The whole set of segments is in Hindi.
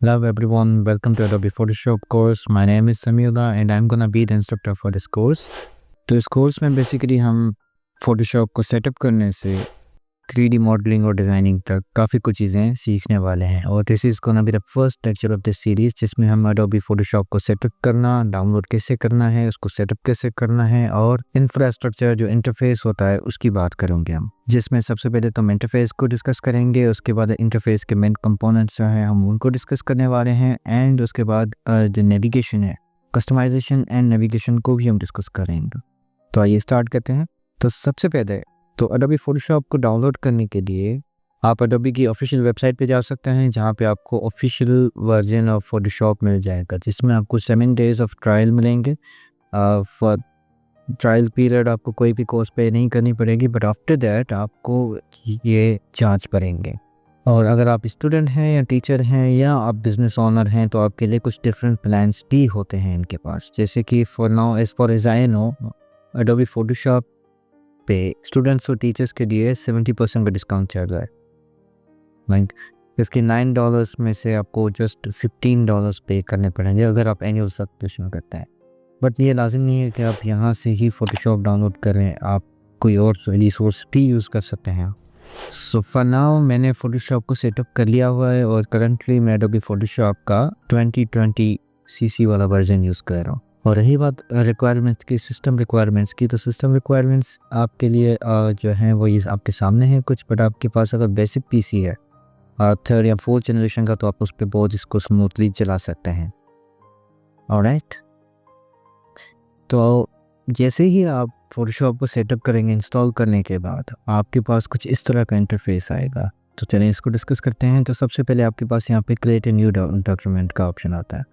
Hello everyone, welcome to Adobe Photoshop course. My name is Samila and I'm gonna be the instructor for this course. तो इस कोर्स में बेसिकली हम फोटोशॉप को सेटअप करने से 3D मॉडलिंग और डिज़ाइनिंग तक काफ़ी कुछ चीज़ें सीखने वाले हैं और this is gonna be the first lecture of this series जिसमें हम अडोबी फोटोशॉप को सेटअप करना, डाउनलोड कैसे करना है, उसको सेटअप कैसे करना है और इंफ्रास्ट्रक्चर जो इंटरफेस होता है उसकी बात करेंगे हम, जिसमें सबसे पहले तो हम इंटरफेस को डिस्कस करेंगे, उसके बाद इंटरफेस के मेन कंपोनेंट्स जो हैं हम उनको डिस्कस करने वाले हैं एंड उसके बाद जो नेविगेशन है, कस्टमाइजेशन एंड नेविगेशन को भी हम डिस्कस करेंगे। तो आइए स्टार्ट करते हैं। तो सबसे पहले तो अडोबी फोटोशॉप को डाउनलोड करने के लिए आप अडोबी की ऑफिशियल वेबसाइट पे जा सकते हैं जहाँ पे आपको ऑफिशियल वर्जन ऑफ फोटोशॉप मिल जाएगा जिसमें आपको 7 डेज़ ऑफ ट्रायल मिलेंगे। फॉर ट्रायल पीरियड आपको कोई भी कोर्स पे नहीं करनी पड़ेगी बट आफ्टर दैट आपको ये चार्ज पड़ेंगे। और अगर आप स्टूडेंट हैं या टीचर हैं या आप बिज़नेस ओनर हैं तो आपके लिए कुछ डिफरेंट प्लान्स भी होते हैं इनके पास, जैसे कि for as I know Adobe Photoshop पे स्टूडेंट्स और टीचर्स के लिए 70% का डिस्काउंट चल रहा है। लाइक $59 में से आपको जस्ट $15 पे करने पड़ेंगे अगर आप एनुअल सब्सक्रिप्शन करते हैं। बट ये लाजिम नहीं है कि आप यहाँ से ही फ़ोटोशॉप डाउनलोड करें, आप कोई और रिसोर्स भी यूज़ कर सकते हैं। सो फॉर नाउ मैंने फ़ोटोशॉप को सेटअप कर लिया हुआ है और करंटली मैं अडोबी फ़ोटोशॉप का 2020 CC वाला वर्जन यूज़ कर रहा हूँ। और रही बात रिक्वायरमेंट्स की, सिस्टम रिक्वायरमेंट्स की, तो सिस्टम रिक्वायरमेंट्स आपके लिए जो हैं वो ये आपके सामने हैं कुछ, बट आपके पास अगर बेसिक पीसी है 3rd या 4th जनरेशन का तो आप उस पर बहुत इसको स्मूथली चला सकते हैं। ऑलराइट, तो जैसे ही आप फोटोशॉप को सेटअप करेंगे इंस्टॉल करने के बाद आपके पास कुछ इस तरह का इंटरफेस आएगा। तो चलिए इसको डिस्कस करते हैं। तो सबसे पहले आपके पास यहाँ पे क्रिएट ए न्यू डॉक्यूमेंट का ऑप्शन आता है।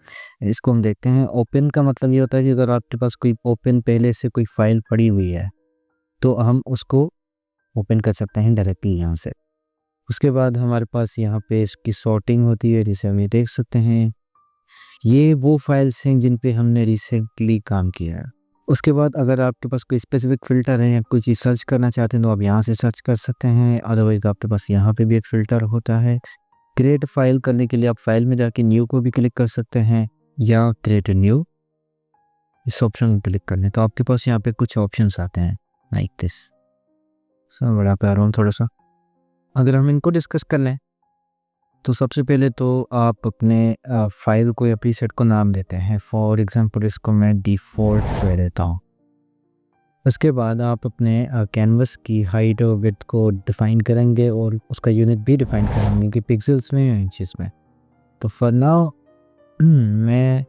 इसको हम देखते हैं। ओपन का मतलब ये होता है कि अगर आपके पास कोई ओपन पहले से कोई फाइल पड़ी हुई है तो हम उसको ओपन कर सकते हैं डायरेक्टली यहाँ से। उसके बाद हमारे पास यहाँ पे इसकी सॉर्टिंग होती है जिसे हम ये देख सकते हैं। ये वो फाइल्स हैं जिन पे हमने रिसेंटली काम किया है। उसके बाद अगर आपके पास कोई स्पेसिफिक फ़िल्टर है या कोई चीज़ सर्च करना चाहते हैं तो आप यहाँ से सर्च कर सकते हैं, अदरवाइज़ आपके पास यहाँ पे भी एक फ़िल्टर होता है। क्रिएट फाइल करने के लिए आप फाइल में जाके न्यू को भी क्लिक कर सकते हैं या क्रिएट न्यू इस ऑप्शन को क्लिक करने, तो आपके पास यहाँ पे कुछ ऑप्शंस आते हैं लाइक दिस। सब बड़ा कर रहा हूँ थोड़ा सा। अगर हम इनको डिस्कस कर लें तो सबसे पहले तो आप अपने फाइल को या प्रीसेट को नाम देते हैं। फॉर एग्जांपल इसको मैं डिफ़ॉल्ट दे देता हूँ। उसके बाद आप अपने कैनवस की हाइट और विड्थ को डिफ़ाइन करेंगे और उसका यूनिट भी डिफ़ाइन करेंगे कि पिक्सेल्स में या इंचेस में। तो फॉर नाउ मैं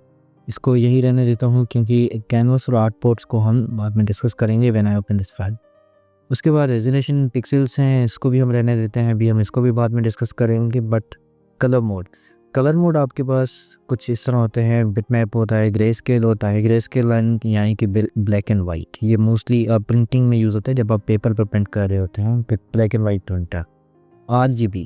इसको यही रहने देता हूँ क्योंकि कैनवस और आर्टबोर्ड्स को हम बाद में डिस्कस करेंगे when I open this file. उसके बाद रेजोल्यूशन पिक्सेल्स हैं, इसको भी हम रहने देते हैं, अभी हम इसको भी बाद में डिस्कस करेंगे। बट कलर मोड आपके पास कुछ इस तरह होते हैं। बिटमैप होता है, ग्रे स्केल होता है। ग्रे स्केल यानी कि ब्लैक एंड वाइट, ये मोस्टली प्रिंटिंग में यूज़ होता है जब आप पेपर पर प्रिंट कर रहे होते हैं, black and white printer. RGB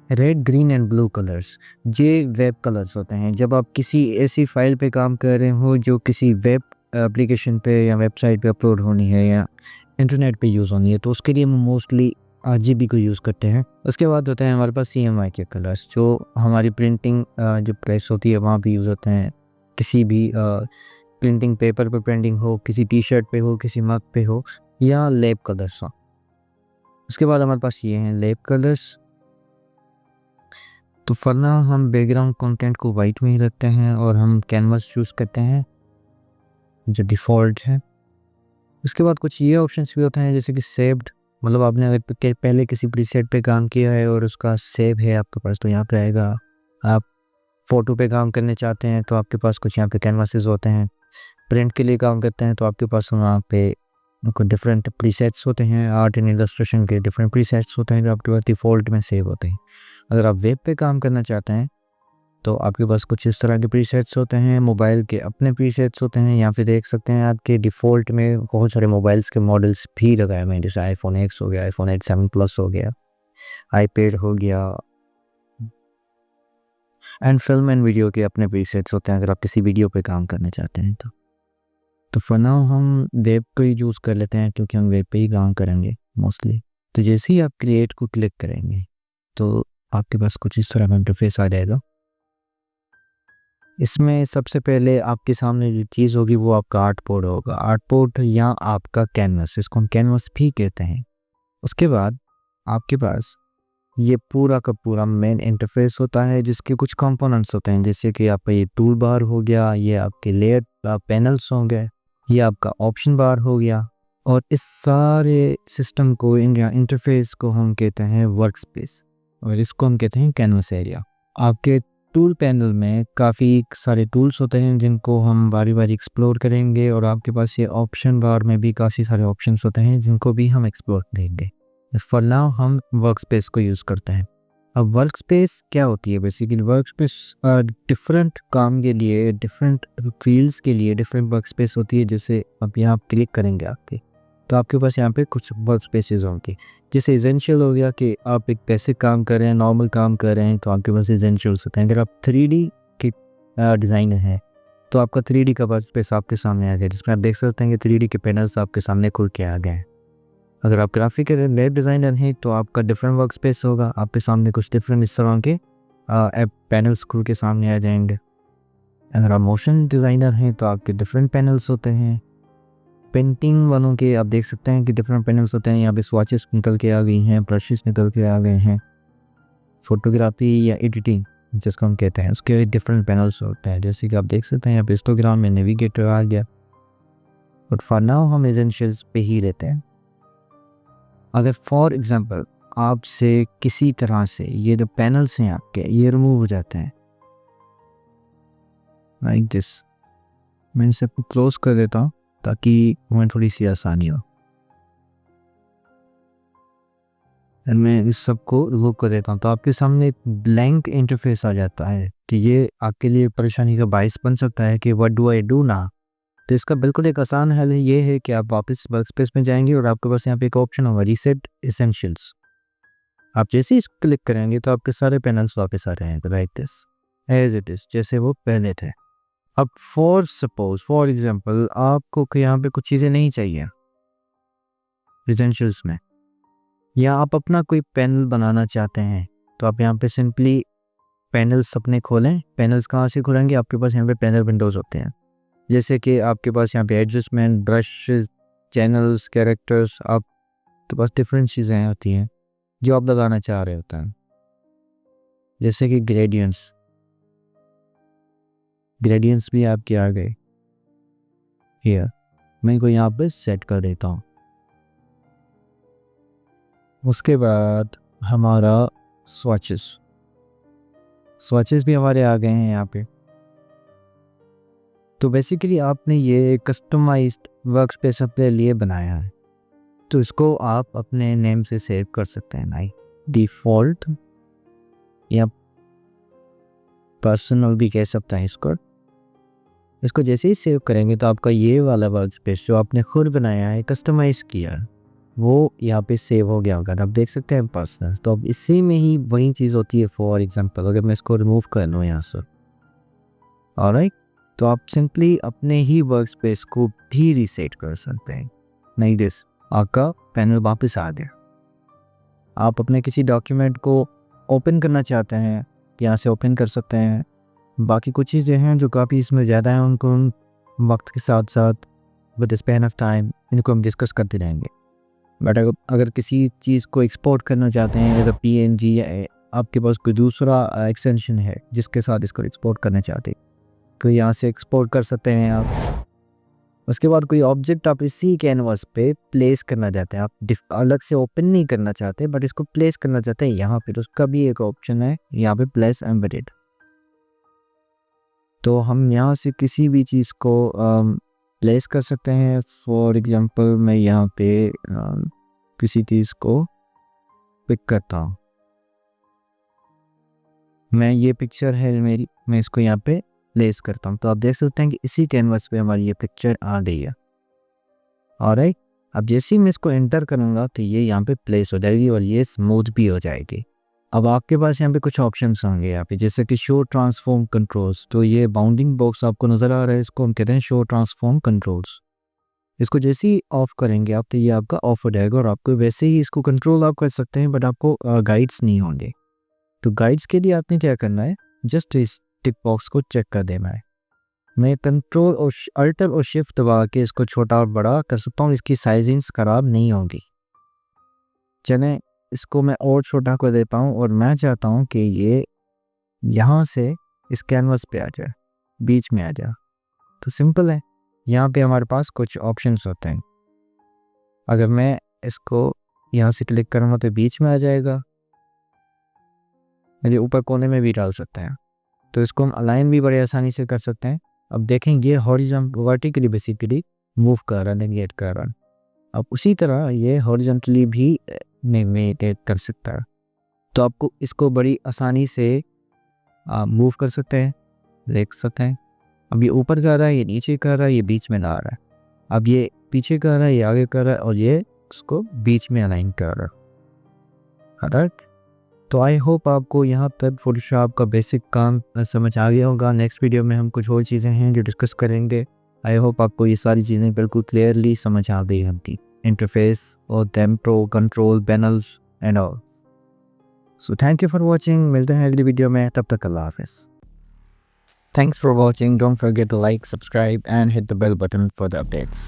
red, green and blue colours, ये वेब कलर्स होते हैं। जब आप किसी ऐसी फाइल पे काम कर रहे हो जो किसी वेब एप्लीकेशन पे या वेबसाइट पे अपलोड होनी है या इंटरनेट पे यूज़ होनी है तो उसके लिए हम मोस्टली RGB को यूज़ करते हैं। उसके बाद होते हैं हमारे पास CMY के कलर्स जो हमारी प्रिंटिंग जो प्रेस होती है वहाँ पे यूज़ होते हैं। किसी भी प्रिंटिंग पेपर पे प्रिंटिंग हो, किसी टी-शर्ट पे हो, किसी मग पे हो, या लैब कलर्स हो। उसके बाद हमारे पास ये हैं लैब कलर्स। तो फॉर हम बैकग्राउंड कंटेंट को वाइट में ही रखते हैं और हम कैनवस चूज़ करते हैं जो डिफ़ॉल्ट है। उसके बाद कुछ ये ऑप्शंस भी होते हैं जैसे कि सेव्ड, मतलब आपने अगर पहले किसी प्रीसेट पे काम किया है और उसका सेव है आपके पास तो यहाँ पे आएगा। आप फ़ोटो पे काम करने चाहते हैं तो आपके पास कुछ यहाँ पे कैनवासेस होते हैं। प्रिंट के लिए काम करते हैं तो आपके पास वहाँ पे कुछ डिफरेंट प्रीसेट्स होते हैं। आर्ट एंड इलस्ट्रेशन के डिफरेंट प्रीसेट्स होते हैं जो आपके पास डिफ़ॉल्ट में सेव होते हैं। अगर आप वेब पे काम करना चाहते हैं तो आपके पास कुछ इस तरह के प्रीसेट्स होते हैं। मोबाइल के अपने प्रीसेट्स होते हैं। यहाँ पे देख सकते हैं आपके डिफ़ॉल्ट में बहुत सारे मोबाइल्स के मॉडल्स भी लगाए हुए हैं, जैसे iPhone X हो गया, iPhone 8 7 Plus हो गया, iPad हो गया, एंड फिल्म एंड वीडियो के अपने प्रीसेट्स होते हैं अगर आप किसी वीडियो पे काम करना चाहते हैं तो फॉर नाउ हम वेब को ही यूज़ कर लेते हैं क्योंकि हम वेब पे ही काम करेंगे मोस्टली। तो जैसे ही आप क्रिएट को क्लिक करेंगे तो आपके पास कुछ इस तरह का इंटरफेस आ जाएगा। इसमें सबसे पहले आपके सामने जो चीज़ होगी वो आपका आर्ट बोर्ड होगा, आर्ट बोर्ड या आपका कैनवस, इसको हम कैनवस भी कहते हैं। उसके बाद आपके पास ये पूरा का पूरा मेन इंटरफेस होता है जिसके कुछ कंपोनेंट्स होते हैं, जैसे कि आपका ये टूल बार हो गया, ये आपके लेयर पैनल्स हो गए, ये आपका ऑप्शन बार हो गया, और इस सारे सिस्टम को इंटरफेस को हम कहते हैं वर्क स्पेस, और इसको हम कहते हैं कैनवस एरिया। आपके टूल पैनल में काफ़ी सारे टूल्स होते हैं जिनको हम बारी बारी एक्सप्लोर करेंगे, और आपके पास ये ऑप्शन बार में भी काफ़ी सारे ऑप्शंस होते हैं जिनको भी हम एक्सप्लोर करेंगे। फॉर नाउ हम वर्क स्पेस को यूज़ करते हैं। अब वर्क स्पेस क्या होती है? बेसिकली वर्क स्पेस डिफरेंट काम के लिए, डिफरेंट फील्ड्स के लिए डिफरेंट वर्क स्पेस होती है। जैसे अब यहाँ आप क्लिक करेंगे आपके, तो आपके पास यहाँ पे कुछ वर्क स्पेसेस होंगे। जैसे एसेंशियल हो गया कि आप एक बेसिक काम कर रहे हैं, नॉर्मल काम कर रहे हैं, तो आपके पास एसेंशियल्स होते हैं। अगर आप 3D के डिज़ाइनर हैं तो आपका 3D का वर्क स्पेस आपके सामने आ गया, जिसमें आप देख सकते हैं कि 3D के पैनल्स आपके सामने खुल के आ गए हैं। अगर आप ग्राफिक वेब डिज़ाइनर हैं तो आपका डिफरेंट वर्क स्पेस होगा, आपके सामने कुछ डिफरेंट इस तरह के ऐप पैनल्स खुल के सामने आ जाएंगे। अगर आप मोशन डिज़ाइनर हैं तो आपके डिफरेंट पैनल्स होते हैं। पेंटिंग वालों के आप देख सकते हैं कि डिफरेंट पैनल्स होते हैं। यहाँ पे स्वॉचेस निकल के आ गई हैं, ब्रशेस निकल के आ गए हैं। फोटोग्राफी या एडिटिंग जिसको हम कहते हैं, उसके डिफरेंट पैनल्स होते हैं। जैसे कि आप देख सकते हैं यहाँ पे हिस्टोग्राम में नेविगेटर आ गया। बट फॉर नाउ हम एसेंशियल्स पे ही रहते हैं। अगर फॉर एग्जांपल आपसे किसी तरह से ये जो पैनल्स हैं आपके, ये रिमूव हो जाते हैं लाइक दिस, मैं इन सबको क्लोज कर देता हूँ ताकि हमें थोड़ी सी आसानी हो। मैं इस सब को रिमूव कर देता हूँ तो आपके सामने एक ब्लैंक इंटरफेस आ जाता है। तो ये आपके लिए परेशानी का बायस बन सकता है कि व्हाट डू आई डू ना। तो इसका बिल्कुल एक आसान हल ये है कि आप वापस वर्क स्पेस में जाएंगे और आपके पास यहाँ पे एक ऑप्शन होगा रीसेट एसेंशियल्स। आप जैसे ही क्लिक करेंगे तो आपके सारे पैनल्स वापस आ जाएंगे like this as it is, जैसे वो पहले थे। अब फॉर एग्जांपल आपको यहाँ पे कुछ चीज़ें नहीं चाहिए एसेंशियल्स में, या आप अपना कोई पैनल बनाना चाहते हैं, तो आप यहाँ पे सिंपली पैनल्स अपने खोलें। पैनल्स कहाँ से खुलेंगे? आपके पास यहाँ पे पैनल विंडोज़ होते हैं। जैसे कि आपके पास यहाँ पे एडजस्टमेंट, ब्रश, चैनल्स, कैरेक्टर्स, आपके पास डिफरेंट चीज़ें होती हैं जो आप लगाना चाह रहे होते हैं। जैसे कि ग्रेडियंट्स भी आपके आ गए हियर। मैं इनको यहाँ पे सेट कर देता हूँ। उसके बाद हमारा स्वॉचेस भी हमारे आ गए हैं यहाँ पे। तो बेसिकली आपने ये कस्टमाइज्ड वर्क स्पेस अपने लिए बनाया है, तो इसको आप अपने नेम से सेव कर सकते हैं, ना डिफ़ॉल्ट या पर्सनल भी कह सकते हैं इसको जैसे ही सेव करेंगे तो आपका ये वाला वर्क स्पेस जो आपने खुद बनाया है, कस्टमाइज़ किया, वो यहाँ पे सेव हो गया होगा। आप देख सकते हैं पर्सनल। तो अब इसी में ही वही चीज़ होती है। फॉर एग्जांपल अगर मैं इसको रिमूव कर लूँ यहाँ से, ऑलराइट, तो आप सिंपली अपने ही वर्क स्पेस को भी रीसेट कर सकते हैं। नहीं दिस आपका पैनल वापस आ गया। आप अपने किसी डॉक्यूमेंट को ओपन करना चाहते हैं, यहाँ से ओपन कर सकते हैं। बाकी कुछ चीज़ें हैं जो काफ़ी इसमें ज़्यादा हैं, उनको हम वक्त के साथ साथ विद स्पैन ऑफ टाइम इनको हम डिस्कस करते रहेंगे। बट अगर किसी चीज़ को एक्सपोर्ट करना चाहते हैं एज अ PNG, या आपके पास कोई दूसरा एक्सटेंशन है जिसके साथ इसको एक्सपोर्ट करना चाहते हैं, तो यहाँ से एक्सपोर्ट कर सकते हैं आप। उसके बाद कोई ऑब्जेक्ट आप इसी कैनवास पे प्लेस करना चाहते हैं, आप अलग से ओपन नहीं करना चाहते बट इसको प्लेस करना चाहते हैं यहाँ पे, तो उसका भी एक ऑप्शन है यहाँ पे प्लेस एम्बेडेड। तो हम यहाँ से किसी भी चीज़ को प्लेस कर सकते हैं। फॉर एग्जांपल मैं यहाँ पे किसी चीज़ को पिक करता हूँ। मैं ये पिक्चर है मेरी, मैं इसको यहाँ पे प्लेस करता हूँ, तो आप देख सकते हैं कि इसी कैनवास पे हमारी ये पिक्चर आ गई है। ऑलराइट, अब जैसे ही मैं इसको एंटर करूँगा तो ये यहाँ पे प्लेस हो जाएगी और ये स्मूथ भी हो जाएगी। अब आपके पास यहाँ पे कुछ ऑप्शंस होंगे यहाँ पे, जैसे कि शो ट्रांसफॉर्म कंट्रोल्स। तो ये बाउंडिंग बॉक्स आपको नज़र आ रहा है, इसको हम कहते हैं शो ट्रांसफॉर्म कंट्रोल्स। इसको जैसे ही ऑफ करेंगे आप तो ये आपका ऑफ हो जाएगा और आपको वैसे ही इसको कंट्रोल आप कर सकते हैं, बट आपको गाइड्स नहीं होंगे। तो गाइड्स के लिए आपने क्या करना है, जस्ट इस टिक बॉक्स को चेक कर देना है। मैं कंट्रोल और अल्टर और शिफ्ट दबा के इसको छोटा और बड़ा कर सकता हूँ, इसकी साइजिंग्स ख़राब नहीं होंगी। चलें इसको मैं और छोटा कर देता हूँ और मैं चाहता हूँ कि ये यहाँ से इस कैनवस पे आ जाए, बीच में आ जाए। तो सिंपल है, यहाँ पे हमारे पास कुछ ऑप्शंस होते हैं। अगर मैं इसको यहाँ से क्लिक करूँगा तो बीच में आ जाएगा, मेरे ऊपर कोने में भी डाल सकते हैं। तो इसको हम अलाइन भी बड़े आसानी से कर सकते हैं। अब देखें ये हॉरिजॉन्टल वर्टिकली बेसिकली मूव कर रहा है, नेविगेट कर रहा है। अब उसी तरह ये हॉरिजॉन्टली भी नेविगेट कर सकता है। तो आपको इसको बड़ी आसानी से मूव कर सकते हैं, देख सकते हैं। अब ये ऊपर कर रहा है, ये नीचे कर रहा है, ये बीच में ला रहा है। अब ये पीछे कर रहा है, ये आगे कर रहा है और ये उसको बीच में अलाइन कर रहा है। राइट, तो आई होप आपको यहाँ तक फोटोशॉप का बेसिक काम समझ आ गया होगा। नेक्स्ट वीडियो में हम कुछ और चीज़ें हैं जो डिस्कस करेंगे। आई होप आपको ये सारी चीज़ें बिल्कुल क्लियरली समझ आ गई होंगी, इंटरफेस और tempo control panels and all. So thank you for watching, मिलते हैं अगली वीडियो में, तब तक अल्लाह हाफिज़। Thanks for watching. Don't forget to like, subscribe and hit the bell button for the updates.